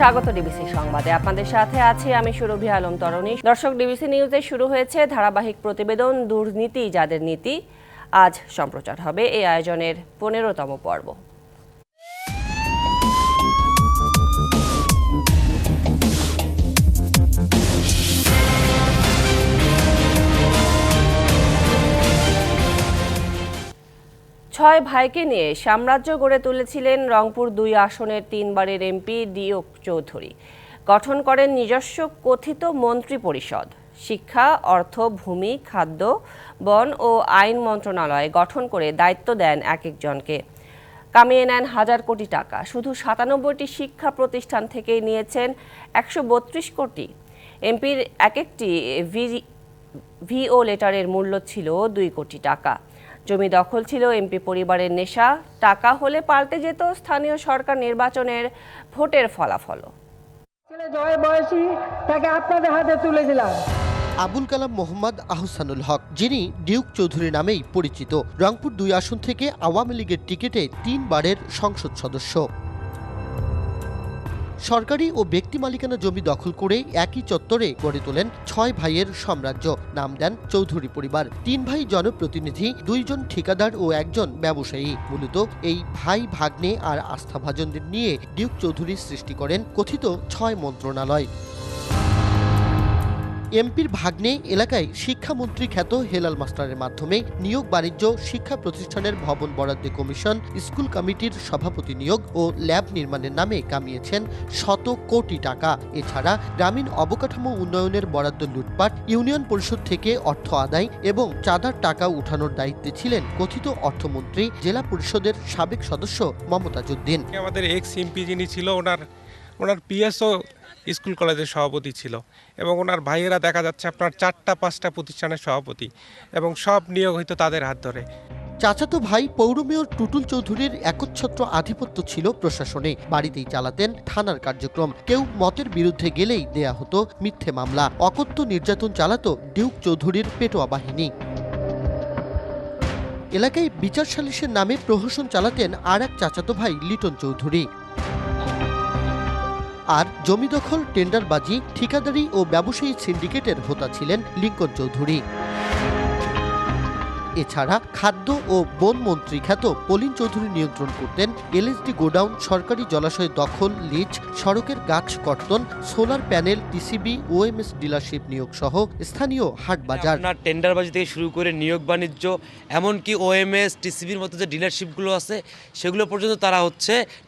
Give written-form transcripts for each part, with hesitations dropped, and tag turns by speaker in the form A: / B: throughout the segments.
A: স্বাগত ডিবিসি সংবাদে। আপনাদের সাথে আছি আমি সুরভি আলম তরণী। দর্শক, ডিবিসি নিউজে শুরু হয়েছে ধারাবাহিক প্রতিবেদন দুর্নীতি যাদের নীতি। আজ সম্প্রচার হবে এই আয়োজনের 15তম পর্ব। ছয় ভাইকে নিয়ে সাম্রাজ্য গড়ে তুলেছিলেন রংপুর ২ আসনের ৩ বারের এমপি ডিউক চৌধুরী। গঠন করেন নিজস্ব কথিত মন্ত্রী পরিষদ। শিক্ষা, অর্থ, ভূমি, খাদ্য, বন ও আইন মন্ত্রণালয় গঠন করে দায়িত্ব দেন এক একজনকে। কামিয়ে নেন হাজার কোটি টাকা। শুধু ৯৭টি শিক্ষা প্রতিষ্ঠান থেকেই নিয়েছেন ১৩২ কোটি। এমপির এক একটি ভিও লেটারের মূল্য ছিল ২ কোটি টাকা। জমি দখল ছিল এমপি পরিবারের নেশা। টাকা হলে পাল্টে যেত স্থানীয় সরকার নির্বাচনের ভোটের ফলাফল।
B: আবুল কালাম মোহাম্মদ আহসানুল হক, যিনি ডিউক চৌধুরী নামেই পরিচিত, রংপুর ২ আসন থেকে আওয়ামী লীগের টিকিটে ৩ বারের সংসদ সদস্য। সরকারি ও ব্যক্তি মালিকানা জমি দখল করে একই চত্বরে গড়ে তোলেন ৬ ভাইয়ের সাম্রাজ্য। নাম দেন চৌধুরী পরিবার। ৩ ভাই জনপ্রতিনিধি, ২ জন ঠিকাদার ও একজন ব্যবসায়ী। মূলত এই ভাই ভাগ্নে আর আস্থাভাজনদের নিয়ে ডিউক চৌধুরী সৃষ্টি করেন কথিত ৬ মন্ত্রণালয়। এমপির ভাগ্নে এলাকায় শিক্ষামন্ত্রী খ্যাত হেলাল মাস্টারের মাধ্যমে নিয়োগ, বাণিজ্য, শিক্ষা প্রতিষ্ঠানের ভবন বরাদ্দে কমিশন, স্কুল কমিটির সভাপতি নিয়োগ ও ল্যাব নির্মাণের নামে কামিয়েছেন শত কোটি টাকা। এছাড়া গ্রামীণ অবকাঠামো উন্নয়নের বরাদ্দ লুটপাট, ইউনিয়ন পরিষদ থেকে অর্থ আদায় এবং চাঁদার টাকা উঠানোর দায়িত্বে ছিলেন কথিত অর্থমন্ত্রী, জেলা পরিষদের সাবেক সদস্য মমতাজ উদ্দিন।
C: আমাদের এক্স এমপি যিনি ছিল, ওনার পিএসও স্কুল কলেজের সভাপতি ছিল এবং ওনার ভাইয়েরা দেখা যাচ্ছে আপনার ৪টা-৫টা প্রতিষ্ঠানের সভাপতি এবং সব নিয়োগ হইতো তাদের হাত ধরে।
B: চাচাতো ভাই পৌর মেয়র টুটুল চৌধুরীর একচ্ছত্র আধিপত্য ছিল প্রশাসনে। বাড়িতেই চালাতেন থানার কার্যক্রম। কেউ মতের বিরুদ্ধে গেলেই দেয়া হতো মিথ্যে মামলা। অকথ্য নির্যাতন চালাতো ডিউক চৌধুরীর পেটোয়া বাহিনী। এলাকায় বিচার সালিসের নামে প্রহসন চালাতেন আর এক চাচাতো ভাই লিটন চৌধুরী। আর জমি দখল, টেন্ডারবাজি, ঠিকাদারি ও ব্যবসায়ী সিন্ডিকেটের হোতা ছিলেন লিঙ্কন চৌধুরী। এছাড়া খাদ্য ও বন মন্ত্রী খ্যাত পলিন চৌধুরী নিয়ন্ত্রণ করতেন এলএসডি গোডাউন, সরকারি জলাশয় দখল, লিজ, সড়কের গাছ কর্তন, solar panel, TCB, OMS dealership নিয়োগ সহ স্থানীয় হাট বাজার।
D: আপনার টেন্ডারবাজি থেকে শুরু করে নিয়োগ বাণিজ্য, এমনকি ওএমএস, টিসিবির মতো যে ডিলারশিপগুলো আছে সেগুলো পর্যন্ত তারা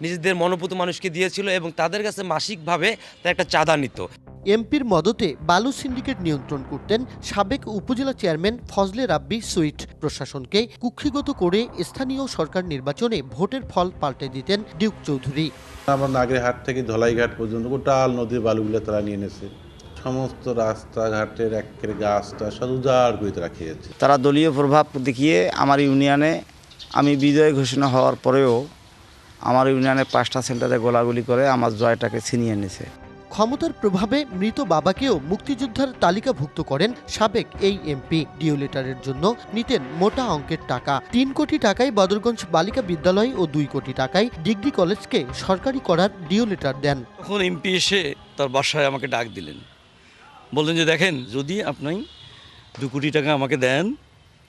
D: নিজেদের মনোপুত মানুষকে দিয়েছিল এবং তাদের কাছে মাসিকভাবে তারা একটা চাঁদা নিত।
B: এমপির মদতে বালু সিন্ডিকেট নিয়ন্ত্রণ করতেন সাবেক উপজেলা চেয়ারম্যান ফজলে রাব্বি সুইট। প্রশাসনকে কুক্ষিগত করে স্থানীয় সরকার নির্বাচনে ভোটের ফল পাল্টে দিতেন ডিউক চৌধুরী।
E: আমার নাগরিহাট থেকে ধলাইঘাট পর্যন্ত গোটাল নদীর বালুগুলো তারা নিয়ে এনেছে। সমস্ত রাস্তাঘাটের একের গাছটা সব উজাড় করে তারা খেয়েছে।
F: তারা দলীয় প্রভাব দেখিয়ে আমার ইউনিয়নে আমি বিজয় ঘোষণা হওয়ার পরেও আমার ইউনিয়নে 5টা সেন্টারে গোলাগুলি করে আমার জয়টাকে ছিনিয়ে এনেছে।
B: ক্ষমতার প্রভাবে মৃত বাবাকেও মুক্তিযোদ্ধার তালিকাভুক্ত করেন সাবেক এই এমপি। ডিও লেটারের জন্য নিতেন মোটা অঙ্কের টাকা। ৩ কোটি টাকায় বদরগঞ্জ বালিকা বিদ্যালয় ও 2 কোটি টাকায় ডিগ্রি কলেজকে সরকারি করার ডিও লেটার দেন।
G: তখন এমপি এসে তার বাসায় আমাকে ডাক দিলেন, বললেন যে দেখেন, যদি আপনি 2 কোটি টাকা আমাকে দেন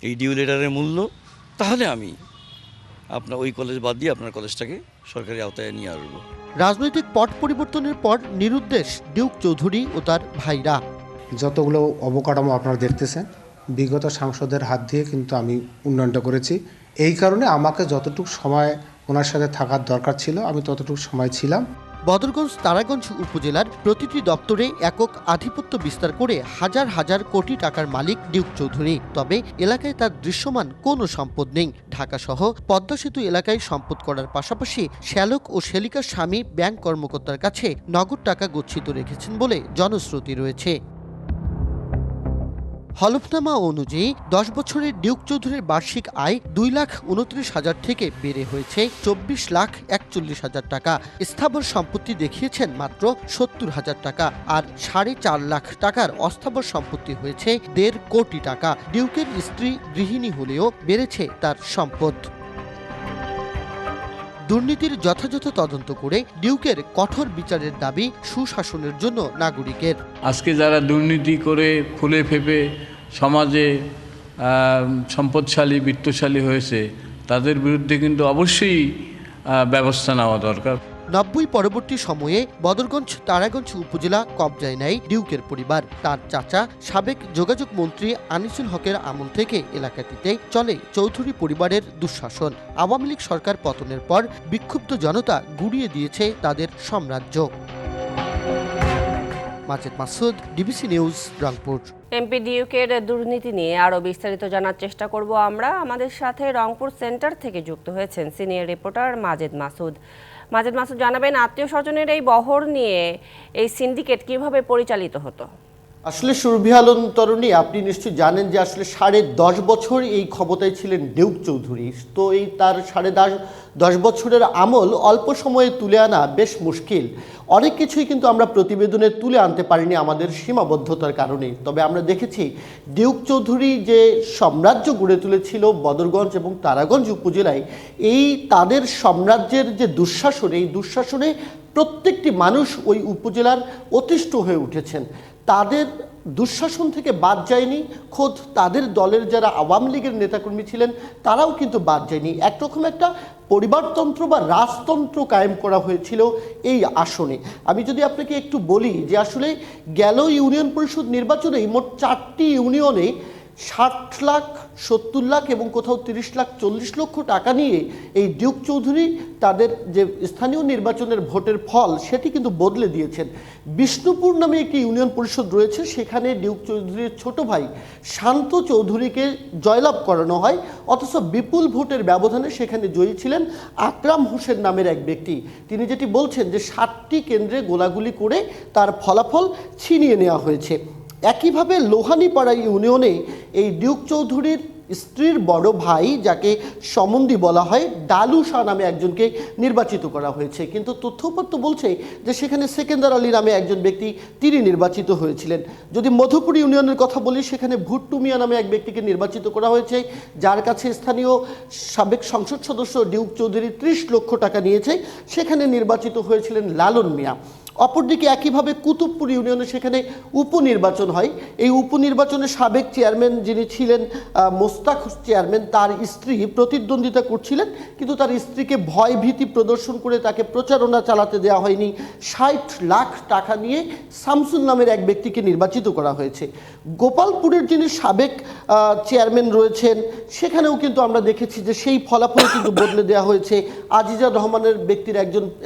G: এই ডিও লেটারের মূল্য, তাহলে আমি আপনার ওই কলেজ বাদ দিয়ে আপনার কলেজটাকে সরকারি আওতায় নিয়ে আসবো।
B: রাজনৈতিক পট পরিবর্তনের পর নিরুদ্দেশ ডিউক চৌধুরী ও তার ভাইরা।
H: যতগুলো অবকাঠামো আপনারা দেখতেছেন, বিগত সাংসদের হাত দিয়ে কিন্তু আমি উন্নয়নটা করেছি। এই কারণে আমাকে যতটুকু সময় ওনার সাথে থাকার দরকার ছিল আমি ততটুকু সময় ছিলাম।
B: বদরগঞ্জ, তারাগঞ্জ উপজেলার প্রতিটি দপ্তরে একক আধিপত্য বিস্তার করে হাজার হাজার কোটি টাকার মালিক ডিউক চৌধুরী। তবে এলাকায় তার দৃশ্যমান কোনো সম্পদ নেই। ঢাকা সহ পদ্মা সেতু এলাকায় সম্পদ করার পাশাপাশি শ্যালক ও শেলিকার স্বামী ব্যাংক কর্মকর্তার কাছে নগদ টাকা গচ্ছিত রেখেছেন বলে জনশ্রুতি রয়েছে। হলফনামা অনুযায়ী 10 বছরের ডিউক চৌধুরীর বার্ষিক আয় 2,29,000 থেকে বেড়ে হয়েছে 24,41,000 টাকা। স্থাবর সম্পত্তি দেখিয়েছেন মাত্র 70,000 টাকা, আর 4.5 লাখ টাকার অস্থাবর সম্পত্তি হয়েছে 1.5 কোটি টাকা। ডিউকের স্ত্রী গৃহিণী হলেও বেড়েছে তার সম্পদ। দুর্নীতির যথাযথ তদন্ত করে ডিউকের কঠোর বিচারের দাবি সুশাসনের জন্য নাগরিকের।
I: আজকে যারা দুর্নীতি করে ফুলে ফেপে সমাজে সম্পদশালী বিত্তশালী হয়েছে তাদের বিরুদ্ধে কিন্তু অবশ্যই ব্যবস্থা নেওয়া দরকার।
B: 90 পরবর্তী সময়ে বদরগঞ্জ তারাগঞ্জ উপজেলা কবজায় নেয় ডিউকের পরিবার। তার চাচা সাবেক যোগাযোগ মন্ত্রী আনিসুল হকের আমল থেকে এলাকাটিতে চলে চৌধুরী পরিবারের দুঃশাসন। আওয়ামী লীগ সরকার পতনের পর বিক্ষুব্ধ জনতা গুড়িয়ে দিয়েছে তাদের সাম্রাজ্য। Majed Masud, DBC news, Rangpur.
A: MP ডিউকের দুর্নীতি নিয়ে আরও বিস্তারিত জানার চেষ্টা করব আমরা। আমাদের সাথে রংপুর সেন্টার থেকে যুক্ত হয়েছেন সিনিয়র রিপোর্টার মাজেদ মাসুদ। মাজেদ মাসুদ, জানাবেন আত্মীয় স্বজনের এই বহর নিয়ে এই সিন্ডিকেট কিভাবে পরিচালিত হতো?
B: আসলে সুরভি আলম তরুণী, আপনি নিশ্চয়ই জানেন যে আসলে 10.5 বছর এই ক্ষমতায় ছিলেন ডিউক চৌধুরী। তো এই তার 10.5 বছরের আমল অল্প সময়ে তুলে আনা বেশ মুশকিল। অনেক কিছুই কিন্তু আমরা প্রতিবেদনে তুলে আনতে পারিনি আমাদের সীমাবদ্ধতার কারণে। তবে আমরা দেখেছি ডিউক চৌধুরী যে সাম্রাজ্য গড়ে তুলেছিল বদরগঞ্জ এবং তারাগঞ্জ উপজেলায়, এই তাদের সাম্রাজ্যের যে দুঃশাসন, এই দুঃশাসনে প্রত্যেকটি মানুষ ওই উপজেলার অতিষ্ঠ হয়ে উঠেছেন। তাদের দুঃশাসন থেকে বাদ যায়নি, খোদ তাদের দলের যারা আওয়ামী লীগের নেতাকর্মী ছিলেন তারাও কিন্তু বাদ যায়নি। একরকম একটা পরিবারতন্ত্র বা রাজতন্ত্র কায়েম করা হয়েছিল এই আসনে। আমি যদি আপনাকে একটু বলি যে আসলে গেল ইউনিয়ন পরিষদ নির্বাচনে মোট 4টি ইউনিয়নে 60 লাখ, 70 লাখ এবং কোথাও 30 লাখ 40 লক্ষ টাকা নিয়ে এই ডিউক চৌধুরী তাদের যে স্থানীয় নির্বাচনের ভোটের ফল সেটি কিন্তু বদলে দিয়েছেন। বিষ্ণুপুর নামে একটি ইউনিয়ন পরিষদ রয়েছে, সেখানে ডিউক চৌধুরীর ছোট ভাই শান্ত চৌধুরীকে জয়লাভ করানো হয়, অথচ বিপুল ভোটের ব্যবধানে সেখানে জয়ী ছিলেন আকরাম হোসেন নামের এক ব্যক্তি। তিনি যেটি বলছেন যে 7টি কেন্দ্রে গোলাগুলি করে তার ফলাফল ছিনিয়ে নেওয়া হয়েছে। একইভাবে লোহানীপাড়া ইউনিয়নে এই ডিউক চৌধুরীর স্ত্রীর বড় ভাই, যাকে সমন্দি বলা হয়, ডালু শাহ নামে একজনকে নির্বাচিত করা হয়েছে। কিন্তু তথ্যপত্র বলছে যে সেখানে সেকেন্দার আলী নামে একজন ব্যক্তি, তিনি নির্বাচিত হয়েছিলেন। যদি মধুপুর ইউনিয়নের কথা বলি, সেখানে ভুট্টু মিয়া নামে এক ব্যক্তিকে নির্বাচিত করা হয়েছে, যার কাছে স্থানীয় সাবেক সংসদ সদস্য ডিউক চৌধুরী 30 লক্ষ টাকা নিয়েছে। সেখানে নির্বাচিত হয়েছিলেন লালন মিয়া। অপরদিকে একইভাবে কুতুবপুর ইউনিয়নে সেখানে উপনির্বাচন হয়। এই উপনির্বাচনে সাবেক চেয়ারম্যান যিনি ছিলেন মোস্তাক চেয়ারম্যান, তার স্ত্রী প্রতিদ্বন্দ্বিতা করছিলেন, কিন্তু তার স্ত্রীকে ভয় ভীতি প্রদর্শন করে তাকে প্রচারণা চালাতে দেওয়া হয়নি। 60 লাখ টাকা নিয়ে শামসুল নামের এক ব্যক্তিকে নির্বাচিত করা হয়েছে। গোপালপুরের যিনি সাবেক চেয়ারম্যান রয়েছেন, সেখানেও কিন্তু আমরা দেখেছি যে সেই ফলাফল কিন্তু বদলে দেওয়া হয়েছে। আজিজা রহমানের ব্যক্তির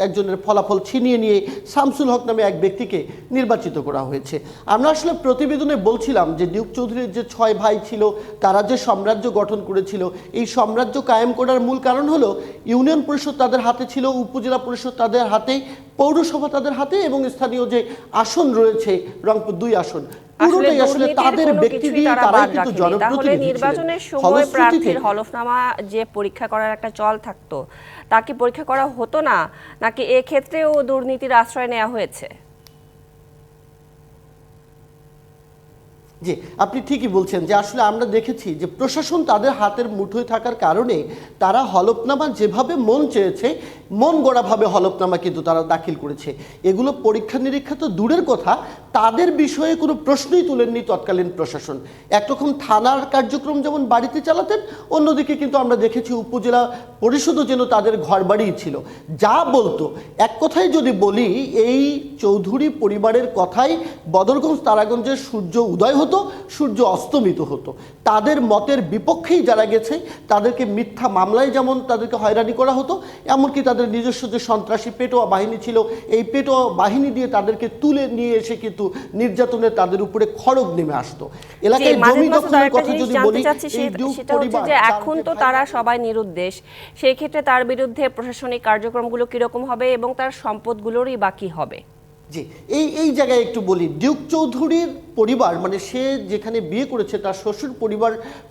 B: একজনের ফলাফল ছিনিয়ে নিয়ে শামসুল হক নামে এক ব্যক্তিকে নির্বাচিত করা হয়েছে। আমরা আসলে প্রতিবেদনে বলছিলাম যে ডিউক চৌধুরীর যে 6 ভাই ছিল, তারা যে সাম্রাজ্য গঠন করেছিল, এই সাম্রাজ্য কায়েম করার মূল কারণ হলো ইউনিয়ন পরিষদ তাদের হাতে ছিল, উপজেলা পরিষদ তাদের হাতে, পৌরসভা তাদের হাতে, এবং স্থানীয় যে আসন রয়েছে রংপুর 2 আসন, পুরোটাই আসলে তাদের ব্যক্তি দিয়ে তারাই কিন্তু জনপ্রতিনিধি।
A: নির্বাচনের সময় প্রার্থীর হলফনামা যে পরীক্ষা করার একটা চল থাকতো, তা কি পরীক্ষা করা হতো না, নাকি এক্ষেত্রেও দুর্নীতির আশ্রয় নেওয়া হয়েছে?
B: জি, আপনি ঠিকই বলছেন যে আসলে আমরা দেখেছি যে প্রশাসন তাদের হাতের মুঠোয় থাকার কারণে তারা হলফনামা যেভাবে মন চেয়েছে, মন গড়াভাবে হলফনামা কিন্তু তারা দাখিল করেছে। এগুলো পরীক্ষা নিরীক্ষা তো দূরের কথা, তাদের বিষয়ে কোনো প্রশ্নই তুলেননি তৎকালীন প্রশাসন। একরকম থানার কার্যক্রম যেমন বাড়িতে চালাতেন, অন্যদিকে কিন্তু আমরা দেখেছি উপজেলা পরিষদও যেন তাদের ঘর বাড়িই ছিল। যা বলতো, এক কথায় যদি বলি, এই চৌধুরী পরিবারের কথাই বদরগঞ্জ তারাগঞ্জের সূর্য উদয় হতো, সূর্য অস্তমিত হতো। তাদের মতের বিপক্ষেই যারা গেছে তাদেরকে মিথ্যা মামলায় যেমন তাদেরকে হয়রানি করা হতো, এমনকি তাদের নিজস্ব যে সন্ত্রাসী পেটোয়া বাহিনী ছিল, এই পেটোয়া বাহিনী দিয়ে তাদেরকে তুলে নিয়ে এসে কিন্তু নির্যাতনে তাদের উপরে খড়গ নেমে আসতো। এলাকায় জমি দখলের কথা যদি বলি,
A: এখন তো তারা সবাই নিরুদ্দেশ, সেই ক্ষেত্রে তার বিরুদ্ধে প্রশাসনিক কার্যক্রমগুলো কিরকম হবে এবং তার সম্পদগুলোরই বাকি হবে?
B: জি, এই জায়গায় একটু বলি, ডিউক চৌধুরীর পরিবার মানে সে যেখানে বিয়ে করেছে তার শ্বশুর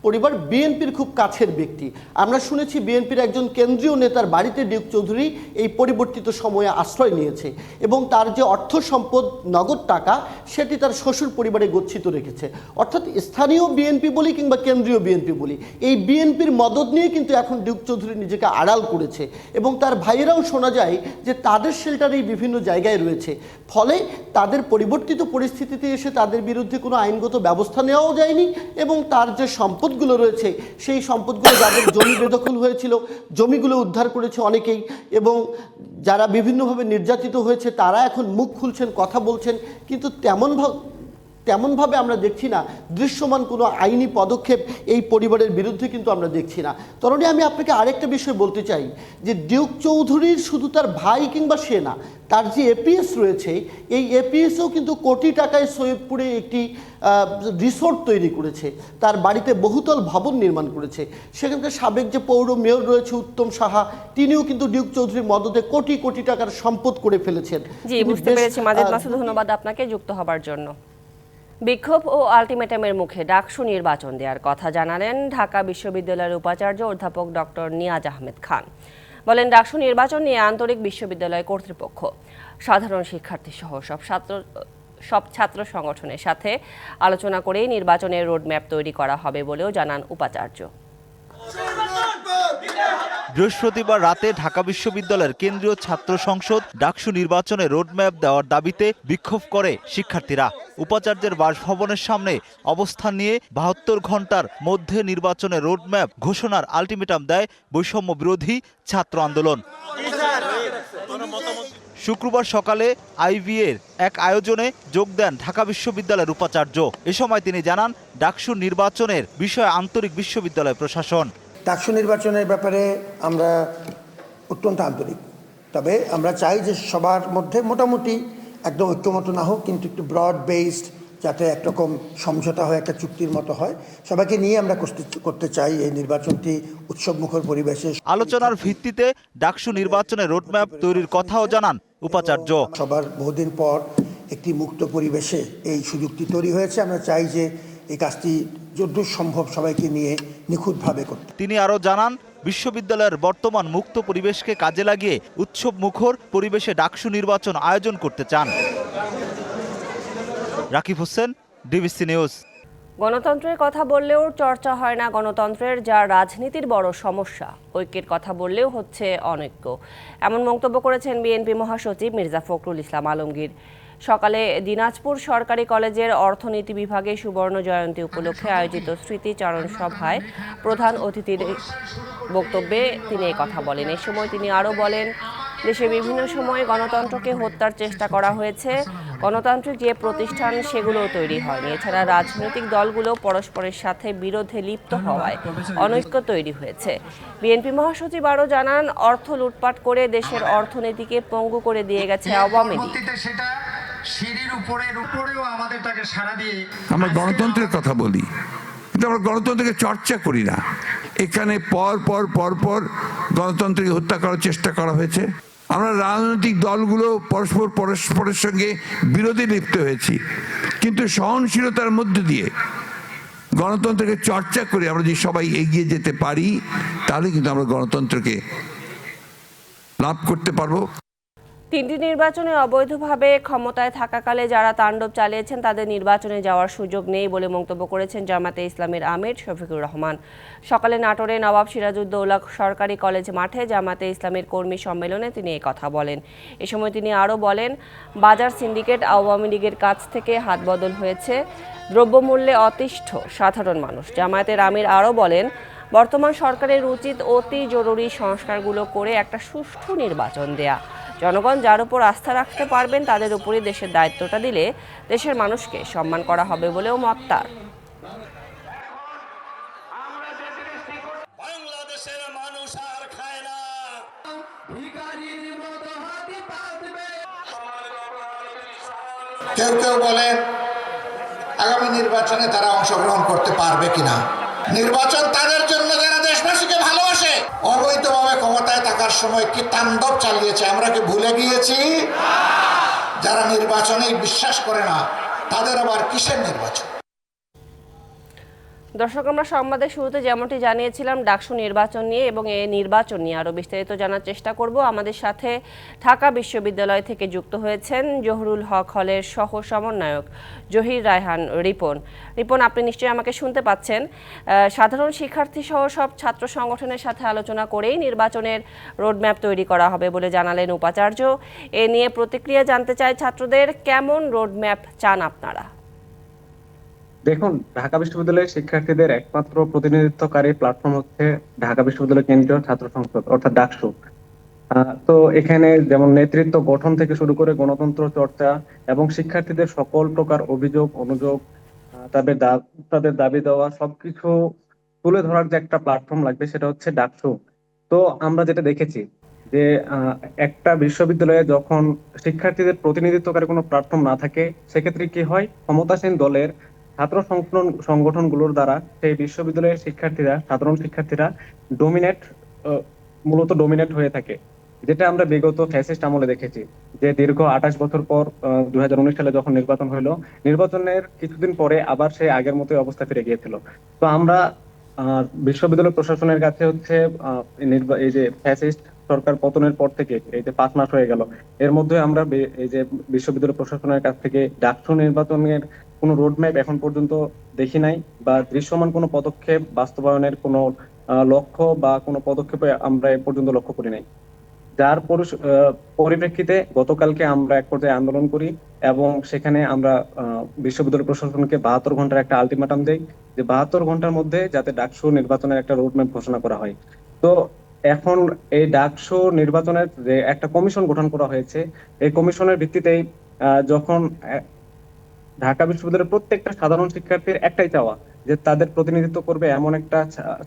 B: পরিবার বিএনপির খুব কাছের ব্যক্তি। আমরা শুনেছি বিএনপির একজন কেন্দ্রীয় নেতার বাড়িতে ডিউক চৌধুরী এই পরিবর্তিত সময়ে আশ্রয় নিয়েছে এবং তার যে অর্থ সম্পদ নগদ টাকা সেটি তার শ্বশুর পরিবারে গচ্ছিত রেখেছে। অর্থাৎ স্থানীয় বিএনপি বলি কিংবা কেন্দ্রীয় বিএনপি বলি, এই বিএনপির মদত নিয়ে কিন্তু এখন ডিউক চৌধুরী নিজেকে আড়াল করেছে এবং তার ভাইয়েরাও শোনা যায় যে তাদের শেল্টারেই বিভিন্ন জায়গায় রয়েছে। ফলে তাদের পরিবর্তিত পরিস্থিতিতে এসে তাদের বিরুদ্ধে কোনো আইনগত ব্যবস্থা নেওয়াও যায়নি এবং তার যে সম্পদগুলো রয়েছে সেই সম্পদগুলো, যাদের জমি বেদখল হয়েছিল জমিগুলো উদ্ধার করেছে অনেকেই, এবং যারা বিভিন্নভাবে নির্যাতিত হয়েছে তারা এখন মুখ খুলছেন, কথা বলছেন, কিন্তু তেমনভাবে আমরা দেখছি না দৃশ্যমান কোনো আইনি পদক্ষেপ এই পরিবারের বিরুদ্ধে কিন্তু আমরা দেখছি না। তরুণী, আমি আপনাকে আরেকটা বিষয় বলতে চাই যে ডিউক চৌধুরীর শুধু তার ভাই কিংবা সে না, তার যে এপিএস রয়েছে এই এপিএসও কিন্তু কোটি টাকায় সৈয়দপুরে একটি রিসোর্ট তৈরি করেছে, তার বাড়িতে বহুতল ভবন নির্মাণ করেছে। সেখানকার সাবেক যে পৌর মেয়র রয়েছে উত্তম সাহা, তিনিও কিন্তু ডিউক চৌধুরীর মদতে কোটি কোটি টাকার সম্পদ করে ফেলেছেন।
A: জি, বুঝতে পেরেছি মাজেদ মাসুদ, ধন্যবাদ আপনাকে যুক্ত হবার জন্য। বিক্ষোভ ও আলটিমেটামের মুখে ডাকসু নির্বাচন দেওয়ার কথা জানালেন ঢাকা বিশ্ববিদ্যালয়ের উপাচার্য অধ্যাপক ডক্টর নিয়াজ আহমেদ খান। বলেন, ডাকসু নির্বাচন নিয়ে আন্তরিক বিশ্ববিদ্যালয় কর্তৃপক্ষ, সাধারণ শিক্ষার্থী সহ সব ছাত্র সংগঠনের সাথে আলোচনা করেই নির্বাচনের রোডম্যাপ তৈরি করা হবে বলেও জানান উপাচার্য।
J: বৃহস্পতিবার রাতে ঢাকা বিশ্ববিদ্যালয়ের কেন্দ্রীয় ছাত্র সংসদ ডাকসু নির্বাচনে রোডম্যাপ দেওয়ার দাবিতে বিক্ষোভ করে শিক্ষার্থীরা। উপাচার্যের বাসভবনের সামনে অবস্থান নিয়ে 72 ঘন্টার মধ্যে নির্বাচনের রোডম্যাপ ঘোষণার আলটিমেটাম দেয় বৈষম্য বিরোধী ছাত্র আন্দোলন। শুক্রবার সকালে আইভিএর এক আয়োজনে যোগ দেন ঢাকা বিশ্ববিদ্যালয়ের উপাচার্য। এ সময় তিনি জানান, ডাকসু নির্বাচনের বিষয়ে আন্তরিক বিশ্ববিদ্যালয় প্রশাসন।
K: ডাকসু নির্বাচনের ব্যাপারে আমরা অত্যন্ত আন্তরিক, তবে আমরা চাই যে সবার মধ্যে মোটামুটি একদম ঐক্যমত না হোক, কিন্তু একটু ব্রড বেসড, যাতে একরকম সমঝোতা হয়, একটা চুক্তির মতো হয়, সবাইকে নিয়ে আমরা করতে চাই এই নির্বাচনটি উৎসবমুখর পরিবেশে।
J: আলোচনার ভিত্তিতে ডাকসু নির্বাচনের রোডম্যাপ তৈরির কথাও জানান উপাচার্য।
K: সবার বহুদিন পর একটি মুক্ত পরিবেশে এই সুযোগটি তৈরি হয়েছে। আমরা চাই যে এই কাজটি যতদূর সম্ভব সবাইকে নিয়ে নিখুঁতভাবে করতে।
J: তিনি আরও জানান, বিশ্ববিদ্যালয়ের বর্তমান মুক্ত পরিবেশকে কাজে লাগিয়ে উৎসব মুখর পরিবেশে ডাকসু নির্বাচন আয়োজন করতে চান। Rakib Hossain, DBC news.
A: গণতন্ত্রের কথা বললেও চর্চা হয় না গণতন্ত্রের, যা রাজনীতির বড় সমস্যা। ঐক্যের কথা বললেও হচ্ছে অনৈক্য, এমন মন্তব্য করেছেন বিএনপি মহাসচিব মির্জা ফখরুল ইসলাম আলমগীর। সকালে দিনাজপুর সরকারি কলেজের অর্থনীতি বিভাগে সুবর্ণ জয়ন্তী উপলক্ষে আয়োজিত স্মৃতিচারণ সভায় প্রধান অতিথির বক্তব্যে তিনি এই কথা বলেন। এ সময় তিনি আরও বলেন, দেশে বিভিন্ন সময়ে গণতন্ত্রকে হত্যার চেষ্টা করা হয়েছে, গণতান্ত্রিক যে প্রতিষ্ঠান সেগুলোও তৈরি হয়নি। এছাড়া রাজনৈতিক দলগুলো পরস্পরের সাথে বিরোধে লিপ্ত হওয়ায় অনৈক্য তৈরি হয়েছে। বিএনপি মহাসচিব আরও জানান, অর্থ লুটপাট করে দেশের অর্থনীতিকে পঙ্গু করে দিয়ে গেছে আওয়ামী লীগ।
L: আমরা গণতন্ত্রের কথা বলি, কিন্তু আমরা গণতন্ত্রকে চর্চা করি না। এখানে পর পর গণতন্ত্রকে হত্যা করার চেষ্টা করা হয়েছে। আমরা রাজনৈতিক দলগুলো পরস্পরের সঙ্গে বিরোধে লিপ্ত হয়েছি, কিন্তু সহনশীলতার মধ্য দিয়ে গণতন্ত্রকে চর্চা করে আমরা যদি সবাই এগিয়ে যেতে পারি, তাহলে কিন্তু আমরা গণতন্ত্রকে লাভ করতে পারবো।
A: তিনটি নির্বাচনে অবৈধভাবে ক্ষমতায় থাকাকালে যারা তাণ্ডব চালিয়েছেন তাদের নির্বাচনে যাওয়ার সুযোগ নেই বলে মন্তব্য করেছেন জামাতে ইসলামের আমির শফিকুর রহমান। সকালে নাটোরে নবাব সিরাজউদ্দৌলা সরকারি কলেজ মাঠে জামাতে ইসলামের কর্মী সম্মেলনে তিনি এই কথা বলেন। এ সময় তিনি আরও বলেন, বাজার সিন্ডিকেট আওয়ামী লীগের কাছ থেকে হাত বদল হয়েছে, দ্রব্যমূল্যে অতিষ্ঠ সাধারণ মানুষ। জামায়াতের আমির আরও বলেন, বর্তমান সরকারের উচিত অতি জরুরি সংস্কারগুলো করে একটা সুষ্ঠু নির্বাচন দেয়া। জনগণ যার উপর আস্থা রাখতে পারবেন তাদের উপরই দেশের দায়িত্বটা দিলে দেশের মানুষকে সম্মান করা হবে বলেও মত তার।
K: কেউ কেউ বলেন আগামী নির্বাচনে তারা অংশগ্রহণ করতে পারবে কিনা। নির্বাচন তাদের জন্য যারা দেশবাসীকে ভালোবাসে। অবৈধভাবে ক্ষমতায় থাকার সময় কি তাণ্ডব চালিয়েছে আমরা কি ভুলে গিয়েছি?
M: যারা নির্বাচনে বিশ্বাস করে না তাদের আবার কিসের নির্বাচন?
A: দর্শক, আমরা সংবাদের শুরুতে যেমনটি জানিয়েছিলাম ডাকসু নির্বাচন নিয়ে এবং এই নির্বাচন নিয়ে আরও বিস্তারিত জানার চেষ্টা করব। আমাদের সাথে ঢাকা বিশ্ববিদ্যালয় থেকে যুক্ত হয়েছেন জহুরুল হক হলের সহ সমন্বয়ক জহির রায়হান রিপন। রিপন, আপনি নিশ্চয়ই আমাকে শুনতে পাচ্ছেন। সাধারণ শিক্ষার্থী সহ সব ছাত্র সংগঠনের সাথে আলোচনা করেই নির্বাচনের রোডম্যাপ তৈরি করা হবে বলে জানালেন উপাচার্য। এ নিয়ে প্রতিক্রিয়া জানতে চাই ছাত্রদের, কেমন রোডম্যাপ চান আপনারা?
N: দেখুন, ঢাকা বিশ্ববিদ্যালয়ের শিক্ষার্থীদের একমাত্র প্রতিনিধিত্বকারী প্ল্যাটফর্ম হচ্ছে ঢাকা বিশ্ববিদ্যালয় কেন্দ্রীয় ছাত্র সংসদ অর্থাৎ ডাকসু। তো এখানে যেমন নেতৃত্ব গঠন থেকে শুরু করে গণতন্ত্র চর্চা এবং শিক্ষার্থীদের সকল প্রকার অভিযোগ অনুযোগ, তাদের দাবি দেওয়া সবকিছু তুলে ধরার যে একটা প্ল্যাটফর্ম লাগবে সেটা হচ্ছে ডাকসু। তো আমরা যেটা দেখেছি যে একটা বিশ্ববিদ্যালয়ে যখন শিক্ষার্থীদের প্রতিনিধিত্বকারী কোনো প্ল্যাটফর্ম না থাকে, সেক্ষেত্রে কি হয়, ক্ষমতাসীন দলের ছাত্র সংগঠনগুলোর দ্বারা সেই বিশ্ববিদ্যালয়ের শিক্ষার্থীরা, সাধারণ শিক্ষার্থীরা মূলত ডোমিনেট হয়ে থাকে, যেটা আমরা বিগত ফ্যাসিস্ট আমলে দেখেছি। যে দীর্ঘ 28 বছর পর 2019 সালে যখন নির্বাচন হলো, নির্বাচনের কিছুদিন পরে আবার সেই আগের মতোই অবস্থা ফিরে গিয়েছিল। তো আমরা বিশ্ববিদ্যালয় প্রশাসনের কাছে হচ্ছে এই যে ফ্যাসিস্ট সরকার পতনের পর থেকে এই যে 5 মাস হয়ে গেল, এর মধ্যে আমরা এই যে বিশ্ববিদ্যালয় প্রশাসনের কাছ থেকে ডাকসু নির্বাচনের কোনো রোডম্যাপ এখন পর্যন্ত দেখি নাই, বা দৃশ্যমান কোনো পদক্ষেপ বাস্তবায়নের কোনো লক্ষ্য বা কোনো পদক্ষেপে আমরা এ পর্যন্ত লক্ষ্য করি নাই। যার পরিপ্রেক্ষিতে গতকালকে আমরা এক পর্যায়ে আন্দোলন করি এবং সেখানে আমরা বিশ্ববিদ্যালয় প্রশাসনকে 72 ঘন্টার একটা আলটিমেটাম দেই যে 72 ঘন্টার মধ্যে যাতে ডাকসু নির্বাচনের একটা রোডম্যাপ ঘোষণা করা হয়। তো এখন এই ডাকসু নির্বাচনের যে একটা কমিশন গঠন করা হয়েছে, এই কমিশনের ভিত্তিতেই যখন ঢাকা বিশ্ববিদ্যালয়ের প্রত্যেকটা সাধারণ শিক্ষার্থীর একটাই চাওয়া যে তাদের প্রতিনিধিত্ব করবে এমন একটা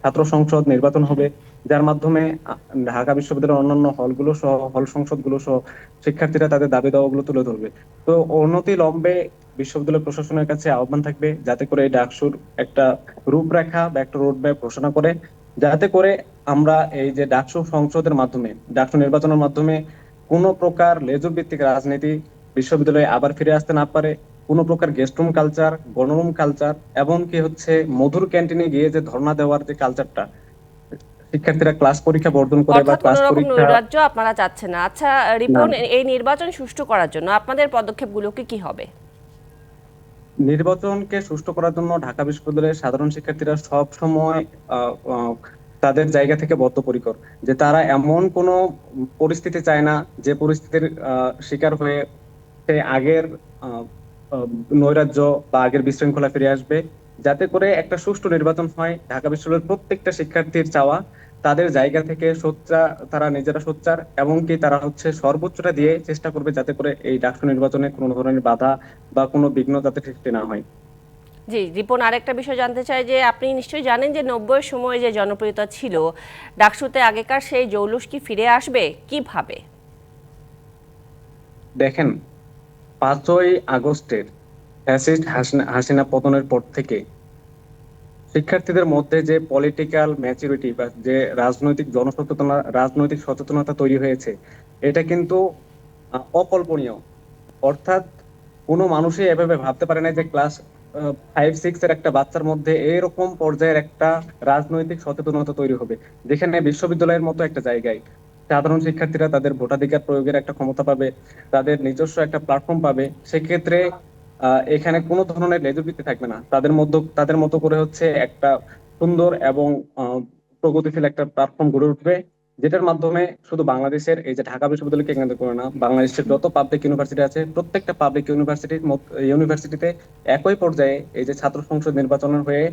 N: ছাত্র সংসদ নির্বাচন হবে, যার মাধ্যমে ঢাকা বিশ্ববিদ্যালয়ের অন্যান্য হলগুলো সহ হল সংসদগুলো সহ শিক্ষার্থীরা তাদের দাবি দাওয়াগুলো তুলে ধরবে। তো অনতি লম্বে বিশ্ববিদ্যালয় প্রশাসনের কাছে আহ্বান থাকবে যাতে করে এই ডাকসুর একটা রূপরেখা বা একটা রোডম্যাপ ঘোষণা করে, যাতে করে আমরা এই যে ডাকসু সংসদের মাধ্যমে, ডাকসু নির্বাচনের মাধ্যমে কোনো প্রকার লেজুর ভিত্তিক রাজনীতি বিশ্ববিদ্যালয়ে আবার ফিরে আসতে না পারে। কোনো প্রকার গেস্টরুম কালচার, গণরুম কালচার, এমনকি হচ্ছে মধুর ক্যান্টিনে গিয়ে যে ধর্ণা দেওয়ার যে কালচারটা, শিক্ষার্থীরা ক্লাস পরীক্ষা বর্জন করে বা ক্লাস পরীক্ষা
A: নৈরাজ্য আপনারা চাচ্ছেন না। আচ্ছা রিপন, এই নির্বাচন সুষ্ঠু করার জন্য আপনাদের পদক্ষেপগুলো কি হবে?
N: নির্বাচনকে সুষ্ঠু করার জন্য ঢাকা বিশ্ববিদ্যালয়ের সাধারণ শিক্ষার্থীরা সব সময় তাদের জায়গা থেকে বদ্ধপরিকর, যে তারা এমন কোনো পরিস্থিতি চায় না যে পরিস্থিতির শিকার হয়ে সে আগের নৈরাজ্য বা আগের বিশৃঙ্খলা ফিরে আসবে। যাতে করে একটা সুষ্ঠু নির্বাচন হয়, ঢাকা বিশ্ববিদ্যালয়ের প্রত্যেকটা শিক্ষার্থীর চাওয়া তাদের জায়গা থেকে তারা নিজেরা সোচ্চার, এমনকি তারা হচ্ছে সর্বোচ্চটা দিয়ে চেষ্টা করবে যাতে করে এই ডাকসু নির্বাচনে কোনো ধরনের বাধা বা কোনো বিঘ্ন যাতে সৃষ্টি না হয়।
A: জি রিপন, আরেকটা বিষয় জানতে চাই যে আপনি নিশ্চয়ই জানেন যে 90-এর সময় যে জনপ্রিয়তা ছিল ডাকসুতে, আগেকার সেই জৌলুস কি ফিরে আসবে? কিভাবে?
N: দেখেন, 5ই আগস্টের ফ্যাসিস্ট হাসিনা পতনের পর থেকে শিক্ষার্থীদের মধ্যে যে পলিটিক্যাল ম্যাচুরিটি বা যে রাজনৈতিক সচেতনতা তৈরি হয়েছে, এটা কিন্তু অকল্পনীয়। অর্থাৎ কোনো মানুষই এভাবে ভাবতে পারে না যে ক্লাস 5-6 এর একটা বাচ্চার মধ্যে এরকম পর্যায়ের একটা রাজনৈতিক সচেতনতা তৈরি হবে, যেখানে বিশ্ববিদ্যালয়ের মতো একটা জায়গায় সাধারণ শিক্ষার্থীরা তাদের ভোটাধিকার প্রয়োগের একটা ক্ষমতা পাবে, তাদের নিজস্ব একটা প্ল্যাটফর্ম পাবে। সেক্ষেত্রে এখানে কোনো ধরনের লেজুরবৃত্তি থাকবে না, তাদের মতো করে হচ্ছে একটা সুন্দর এবং প্রগতিশীল একটা প্ল্যাটফর্ম গড়ে উঠবে, যেটার মাধ্যমে শুধু বাংলাদেশের এই যে ঢাকা বিশ্ববিদ্যালয়কে কেন্দ্র করে না, বাংলাদেশের যত পাবলিক ইউনিভার্সিটি আছে প্রত্যেকটা পাবলিক ইউনিভার্সিটিতে একই পর্যায়ে এই যে ছাত্র সংসদ নির্বাচনের হয়ে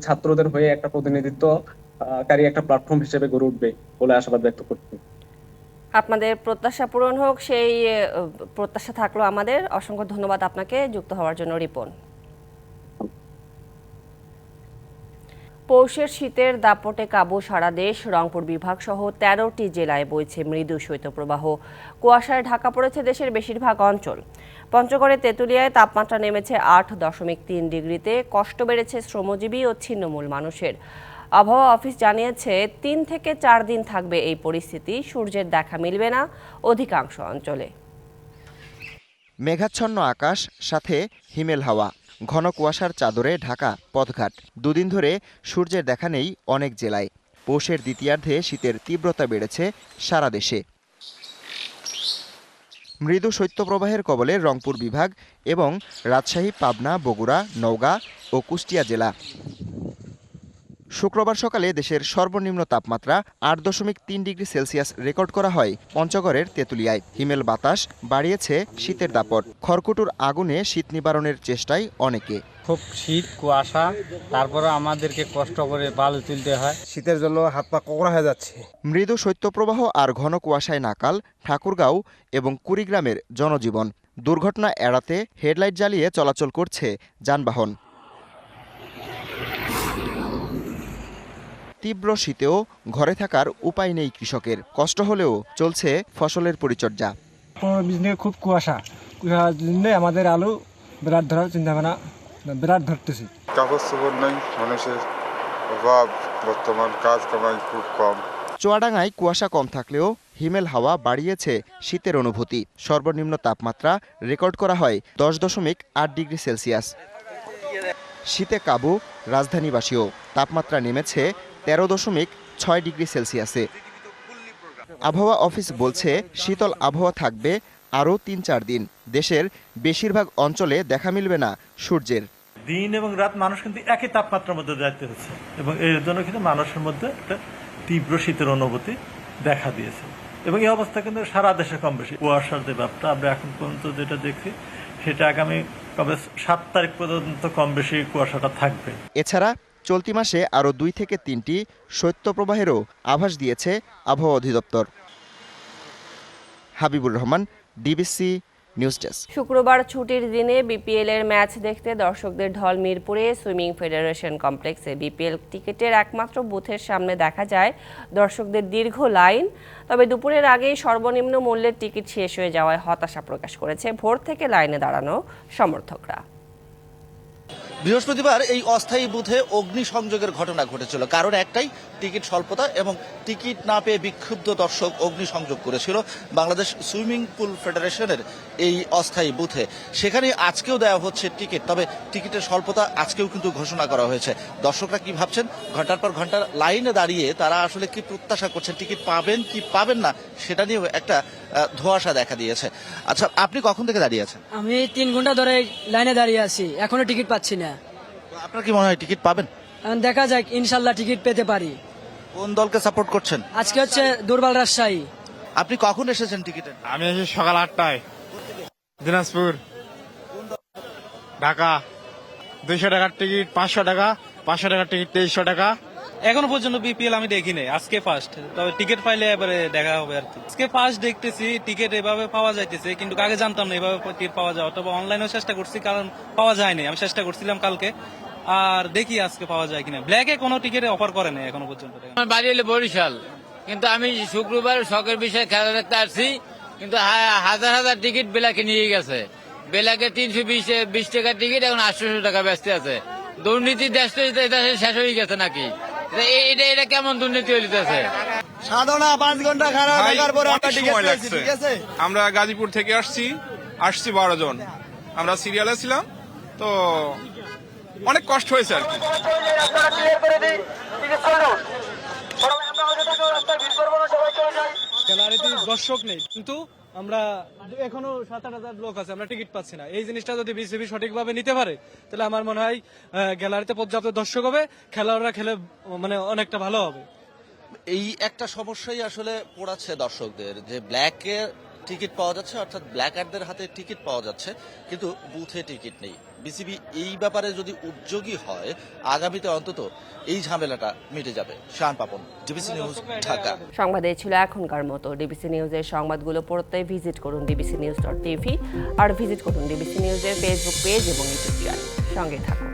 N: ছাত্রদের হয়ে একটা প্রতিনিধিত্বকারী একটা প্ল্যাটফর্ম হিসেবে গড়ে উঠবে বলে আশাবাদ ব্যক্ত করছি।
A: আপনাদের প্রত্যাশা পূরণ হোক, সেই প্রত্যাশা থাকলো আমাদের। অসংখ্য ধন্যবাদ আপনাকে যুক্ত হওয়ার জন্য রিপন। পৌষের শীতের দাপটে কাবু সারা দেশ। রংপুর বিভাগ সহ 13টি জেলায় বইছে মৃদু শৈত্যপ্রবাহ। কুয়াশায় ঢাকা পড়েছে দেশের বেশিরভাগ অঞ্চল। পঞ্চগড়ে তেঁতুলিয়ায় তাপমাত্রা নেমেছে 8.3 ডিগ্রিতে। কষ্ট বেড়েছে শ্রমজীবী ও ছিন্নমূল মানুষের। আবহাওয়া অফিস জানিয়েছে 3 থেকে 4 দিন থাকবে এই পরিস্থিতি। সূর্যের দেখা মিলবে না অধিকাংশ অঞ্চলে।
O: মেঘাচ্ছন্ন আকাশ, সাথে হিমেল হাওয়া, ঘন কুয়াশার চাদরে ঢাকা পথঘাট। দুদিন ধরে সূর্যের দেখা নেই অনেক জেলায়। পৌষের দ্বিতীয়ার্ধে শীতের তীব্রতা বেড়েছে সারা দেশে। মৃদু শৈত্যপ্রবাহের কবলে রংপুর বিভাগ এবং রাজশাহী, পাবনা, বগুড়া, নওগাঁ ও কুষ্টিয়া জেলা। শুক্রবার সকালে দেশের সর্বনিম্ন তাপমাত্রা 8.3 ডিগ্রি সেলসিয়াস রেকর্ড করা হয় পঞ্চগড়ের তেঁতুলিয়ায়। হিমেল বাতাস বাড়িয়েছে শীতের দাপট। খড়কুটোর আগুনে শীত নিবারণের চেষ্টায় অনেকে।
P: খুব শীত, কুয়াশা, তারপরে আমাদেরকে কষ্ট করে বালু তুলতে হয়। শীতের জন্য হাত পা কোকড়া হয়ে যাচ্ছে।
O: মৃদু শৈত্যপ্রবাহ আর ঘন কুয়াশায় নাকাল ঠাকুরগাঁও এবং কুড়িগ্রামের জনজীবন। দুর্ঘটনা এড়াতে হেডলাইট জ্বালিয়ে চলাচল করছে যানবাহন। তীব্র শীতেও ঘরে থাকার উপায় নেই কৃষকের। কষ্ট হলেও চলছে ফসলের পরিচর্যা।
P: খুব কুয়াশা, কুয়াশার জন্য আমাদের আলু বিরাট ধরার চিন্তা ভাবনা বিরাট ধরতেছি।
Q: কাগজ চোপড় নেই, মানুষের অভাব, বর্তমান কাজ কামাই খুব কম।
O: চুয়াডাঙ্গায় কুয়াশা কম থাকলেও হিমেল হাওয়া বাড়িয়েছে শীতের অনুভূতি। সর্বনিম্ন তাপমাত্রা রেকর্ড করা হয় 10.8 ডিগ্রি সেলসিয়াস। শীতে কাবু রাজধানীবাসীও। তাপমাত্রা নেমেছে 13.6 ডিগ্রি সেলসিয়াসে। আবহাওয়া অফিস বলছে শীতল আবহাওয়া থাকবে আরও 3-4 দিন। দেশের বেশিরভাগ অঞ্চলে দেখা মিলবে না সূর্যের।
R: দিন এবং রাত মানুষ কিন্তু একই তাপমাত্রার মধ্যে যাইতে হচ্ছে এবং এর জন্য কিন্তু মানুষের মধ্যে একটা তীব্র শীতের অনুভূতি দেখা দিয়েছে এবং এই অবস্থা কিন্তু সারা দেশে কম বেশি। কুয়াশার যে ব্যাপারটা আমরা এখন পর্যন্ত যেটা দেখছি সেটা আগামী কবে 7 তারিখ পর্যন্ত কম বেশি কুয়াশাটা থাকবে।
O: এছাড়া চলতি মাসে আরও 2 থেকে 3টি শৈত্যপ্রবাহেরও আভাস দিয়েছে আবহাওয়া অধিদপ্তর। Habibur Rahman, DBC news desk.
A: শুক্রবার ছুটির দিনে বিপিএল এর ম্যাচ দেখতে দর্শকদের ঢল মিরপুরে সুইমিং ফেডারেশন কমপ্লেক্সে। বিপিএল টিকিটের একমাত্র বুথের সামনে দেখা যায় দর্শকদের দীর্ঘ লাইন। তবে দুপুরের আগেই সর্বনিম্ন মূল্যের টিকিট শেষ হয়ে যাওয়ায় হতাশা প্রকাশ করেছে ভোর থেকে লাইনে দাঁড়ানো সমর্থকরা।
S: বৃহস্পতিবার এই অস্থায়ী বুথে অগ্নিসংযোগের ঘটনা ঘটেছিল। কারণ একটাই, টিকিট স্বল্পতা এবং টিকিট না পেয়ে বিক্ষুব্ধ দর্শক অগ্নিসংযোগ করেছিল বাংলাদেশ সুইমিং পুল ফেডারেশনের এই অস্থায়ী বুথে। সেখানে আজকেও দেওয়া হচ্ছে টিকিট, তবে টিকিটের স্বল্পতা আজকেও কিন্তু ঘোষণা করা হয়েছে। দর্শকরা কি ভাবছেন, ঘন্টার পর ঘন্টা লাইনে দাঁড়িয়ে তারা আসলে কি প্রত্যাশা করছেন, টিকিট পাবেন কি পাবেন না সেটা নিয়েও একটা ধোঁয়াশা দেখা দিয়েছে। আচ্ছা, আপনি কখন থেকে দাঁড়িয়ে আছেন?
T: আমি 3 ঘন্টা ধরে লাইনে দাঁড়িয়ে আছি, এখনো টিকিট পাচ্ছি না।
S: আপনার কি মনে হয় টিকিট পাবেন?
T: দেখা যাক, ইনশাল্লাহ টিকিট পেতে পারি।
S: কোন দলকে সাপোর্ট করছেন?
T: আজকে হচ্ছে দুর্বল রাজশাহী।
S: আপনি কখন এসেছেন টিকিটে?
P: আমি এসেছি সকাল 8টায়। দিনাজপুর, ঢাকা। 200 টাকার টিকিট 500 টাকা, 500 টাকার টিকিট 2300 টাকা।
U: এখনো পর্যন্ত বিপিএল আমি দেখিনি, আজকে ফার্স্ট। তবে টিকিট পাইলে এবারে দেখা হবে আর কি। আজকে ফার্স্ট দেখতেছি টিকিট এভাবে পাওয়া যাইতেছে, কিন্তু আগে জানতাম না এভাবে টিকিট পাওয়া যাওয়া। তবে অনলাইনেও চেষ্টা করছি, কারণ পাওয়া যায়নি। আমি চেষ্টা করছিলাম কালকে, আর দেখি আজকে পাওয়া যায় কিনা। ব্ল্যাকে কোনো টিকিট অফার করে নাই এখনো পর্যন্ত।
V: আমার বাড়ি হলো বরিশাল, কিন্তু আমি শুক্রবার শখের বিষয়ে খেলা দেখতে আসছি, কিন্তু হাজার হাজার টিকিট বেলাকে নিয়ে গেছে। বেলাকে 320 টাকার টিকিট এখন 800 টাকা বেচতে আছে। দুর্নীতি দেশ শেষ হয়ে গেছে নাকি? এটা কেমন দুর্নীতি হইতেছে?
W: সাধনা 5 ঘন্টা খারাপ থাকার পরে আমরা টিকিট পেয়েছি, ঠিক আছে?
X: আমরা গাজীপুর থেকে আসছি 12 জন। আমরা সিরিয়ালে ছিলাম, তো অনেক কষ্ট হয়েছে আর কি।
P: গ্যালারিতে দর্শক নেই, কিন্তু আমরা এখনো 7-8 লোক আছে, আমরা টিকিট পাচ্ছি না। এই জিনিসটা যদি বিসিবি সঠিকভাবে নিতে পারে, তাহলে আমার মনে হয় গ্যালারিতে পর্যাপ্ত দর্শক হবে, খেলোয়াড়রা খেলে মানে অনেকটা ভালো হবে।
S: এই একটা সমস্যাই আসলে পড়াচ্ছে দর্শকদের, যে ব্ল্যাকে টিকিট পাওয়া যাচ্ছে, অর্থাৎ ব্ল্যাকারদের হাতে টিকিট পাওয়া যাচ্ছে, কিন্তু বুথে টিকিট নেই। বিসিবি এই ব্যাপারে যদি উদ্যোগী হয়, আগামীতে অন্তত এই ঝামেলাটা মিটে যাবে। শান পাপন, ডিবিসি নিউজ, ঢাকা।
A: সংবাদ এই ছিল এখনকার মতো। ডিবিসি নিউজের সংবাদগুলো পড়তে ভিজিট করুন dbcnews.tv আর ভিজিট করুন ডিবিসি নিউজের ফেসবুক পেজ এবং ইউটিউব চ্যানেল। সঙ্গে থাকুন।